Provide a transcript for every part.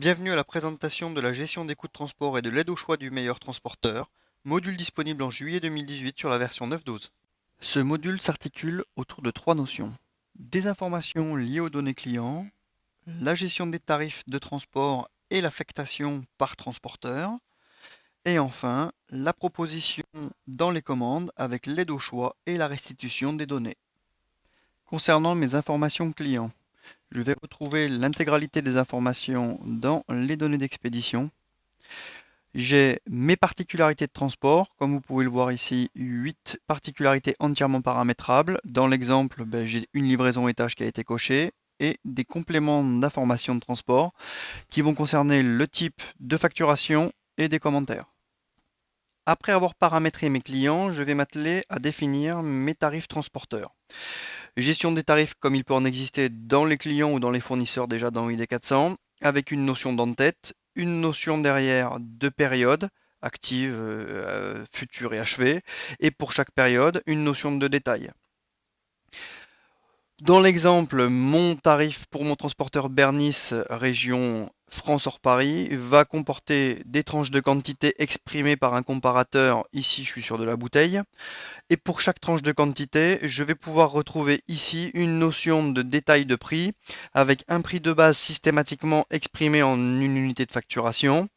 Bienvenue à la présentation de la gestion des coûts de transport et de l'aide au choix du meilleur transporteur, module disponible en juillet 2018 sur la version 9.12. Ce module s'articule autour de trois notions. Des informations liées aux données clients, la gestion des tarifs de transport et l'affectation par transporteur, et enfin la proposition dans les commandes avec l'aide au choix et la restitution des données. Concernant mes informations clients, je vais retrouver l'intégralité des informations dans les données d'expédition. J'ai mes particularités de transport, comme vous pouvez le voir ici, 8 particularités entièrement paramétrables. Dans l'exemple, j'ai une livraison étage qui a été cochée et des compléments d'informations de transport qui vont concerner le type de facturation et des commentaires. Après avoir paramétré mes clients, je vais m'atteler à définir mes tarifs transporteurs. Gestion des tarifs comme il peut en exister dans les clients ou dans les fournisseurs déjà dans ID 400, avec une notion d'en-tête, une notion derrière de période, active, future et achevée, et pour chaque période, une notion de détail. Dans l'exemple, mon tarif pour mon transporteur Bernice région France hors Paris va comporter des tranches de quantité exprimées par un comparateur. Ici, je suis sur de la bouteille. Et pour chaque tranche de quantité, je vais pouvoir retrouver ici une notion de détail de prix avec un prix de base systématiquement exprimé en une unité de facturation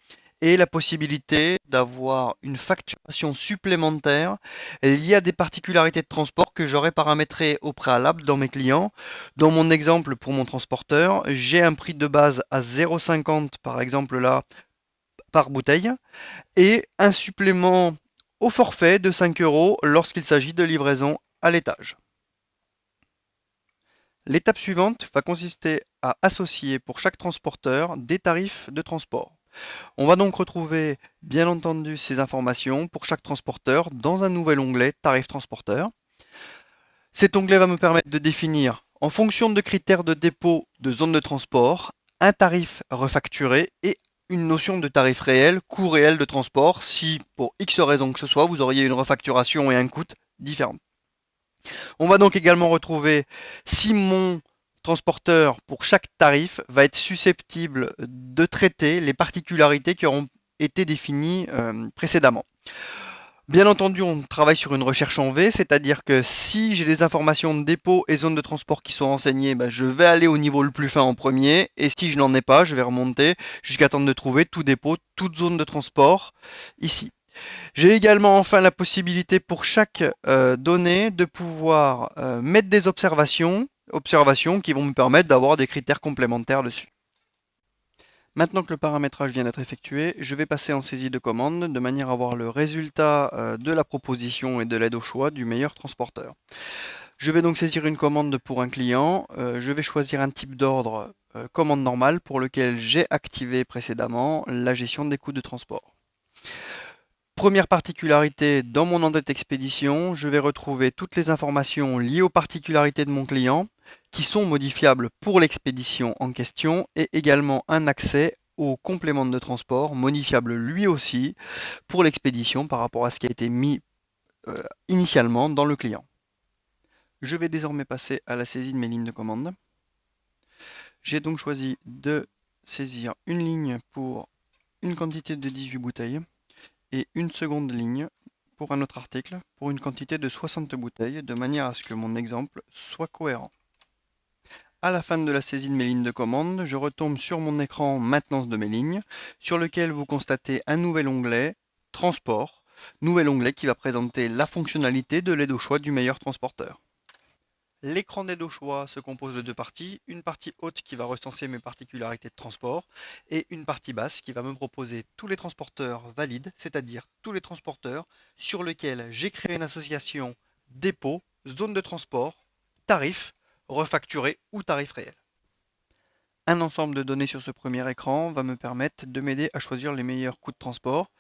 et la possibilité d'avoir une facturation supplémentaire liée à des particularités de transport que j'aurais paramétrées au préalable dans mes clients. Dans mon exemple pour mon transporteur, j'ai un prix de base à 0,50 par exemple là par bouteille et un supplément au forfait de 5 € lorsqu'il s'agit de livraison à l'étage. L'étape suivante va consister à associer pour chaque transporteur des tarifs de transport. On va donc retrouver bien entendu ces informations pour chaque transporteur dans un nouvel onglet Tarifs transporteurs. Cet onglet va me permettre de définir, en fonction de critères de dépôt de zone de transport, un tarif refacturé et une notion de tarif réel, coût réel de transport, si pour X raison que ce soit, vous auriez une refacturation et un coût différent. On va donc également retrouver si mon transporteur pour chaque tarif va être susceptible de traiter les particularités qui auront été définies précédemment. Bien entendu, on travaille sur une recherche en V, c'est-à-dire que si j'ai des informations de dépôt et zones de transport qui sont renseignées, je vais aller au niveau le plus fin en premier, et si je n'en ai pas, je vais remonter jusqu'à temps de trouver tout dépôt, toute zone de transport ici. J'ai également enfin la possibilité pour chaque donnée de pouvoir mettre des observations qui vont me permettre d'avoir des critères complémentaires dessus. Maintenant que le paramétrage vient d'être effectué, je vais passer en saisie de commande de manière à avoir le résultat de la proposition et de l'aide au choix du meilleur transporteur. Je vais donc saisir une commande pour un client. Je vais choisir un type d'ordre commande normale pour lequel j'ai activé précédemment la gestion des coûts de transport. Première particularité, dans mon en-tête expédition, je vais retrouver toutes les informations liées aux particularités de mon client qui sont modifiables pour l'expédition en question et également un accès au complément de transport modifiable lui aussi pour l'expédition par rapport à ce qui a été mis initialement dans le client. Je vais désormais passer à la saisie de mes lignes de commande. J'ai donc choisi de saisir une ligne pour une quantité de 18 bouteilles et une seconde ligne pour un autre article pour une quantité de 60 bouteilles de manière à ce que mon exemple soit cohérent. À la fin de la saisie de mes lignes de commande, je retombe sur mon écran maintenance de mes lignes sur lequel vous constatez un nouvel onglet transport, nouvel onglet qui va présenter la fonctionnalité de l'aide au choix du meilleur transporteur. L'écran d'aide au choix se compose de deux parties, une partie haute qui va recenser mes particularités de transport et une partie basse qui va me proposer tous les transporteurs valides, c'est-à-dire tous les transporteurs sur lesquels j'ai créé une association dépôt, zone de transport, tarif, refacturé ou tarif réel. Un ensemble de données sur ce premier écran va me permettre de m'aider à choisir les meilleurs coûts de transport,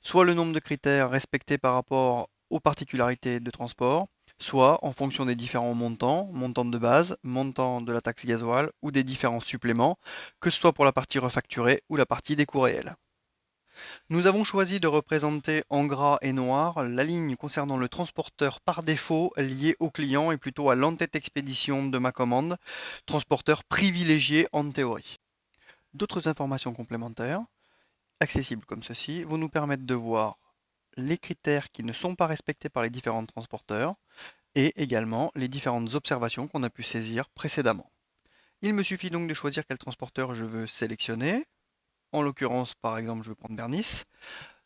soit le nombre de critères respectés par rapport aux particularités de transport, soit en fonction des différents montants, montant de base, montant de la taxe gasoil ou des différents suppléments, que ce soit pour la partie refacturée ou la partie des coûts réels. Nous avons choisi de représenter en gras et noir la ligne concernant le transporteur par défaut lié au client et plutôt à l'entête expédition de ma commande, transporteur privilégié en théorie. D'autres informations complémentaires, accessibles comme ceci, vont nous permettre de voir les critères qui ne sont pas respectés par les différents transporteurs et également les différentes observations qu'on a pu saisir précédemment. Il me suffit donc de choisir quel transporteur je veux sélectionner. En l'occurrence, par exemple, je vais prendre Bernis.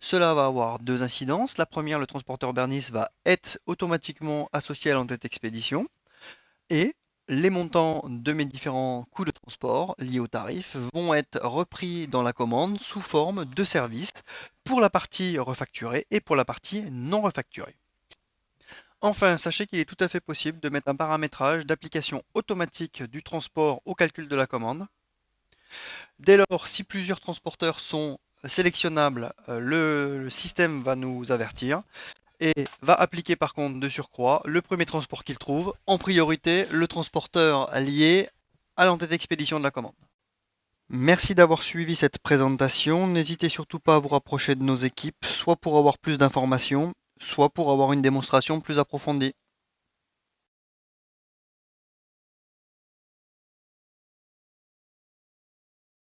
Cela va avoir deux incidences. La première, le transporteur Bernis va être automatiquement associé à l'entête expédition et les montants de mes différents coûts de transport liés au tarif vont être repris dans la commande sous forme de service pour la partie refacturée et pour la partie non refacturée. Enfin, sachez qu'il est tout à fait possible de mettre un paramétrage d'application automatique du transport au calcul de la commande. Dès lors, si plusieurs transporteurs sont sélectionnables, le système va nous avertir et va appliquer par contre de surcroît le premier transport qu'il trouve, en priorité le transporteur lié à l'entête expédition de la commande. Merci d'avoir suivi cette présentation. N'hésitez surtout pas à vous rapprocher de nos équipes, soit pour avoir plus d'informations, soit pour avoir une démonstration plus approfondie.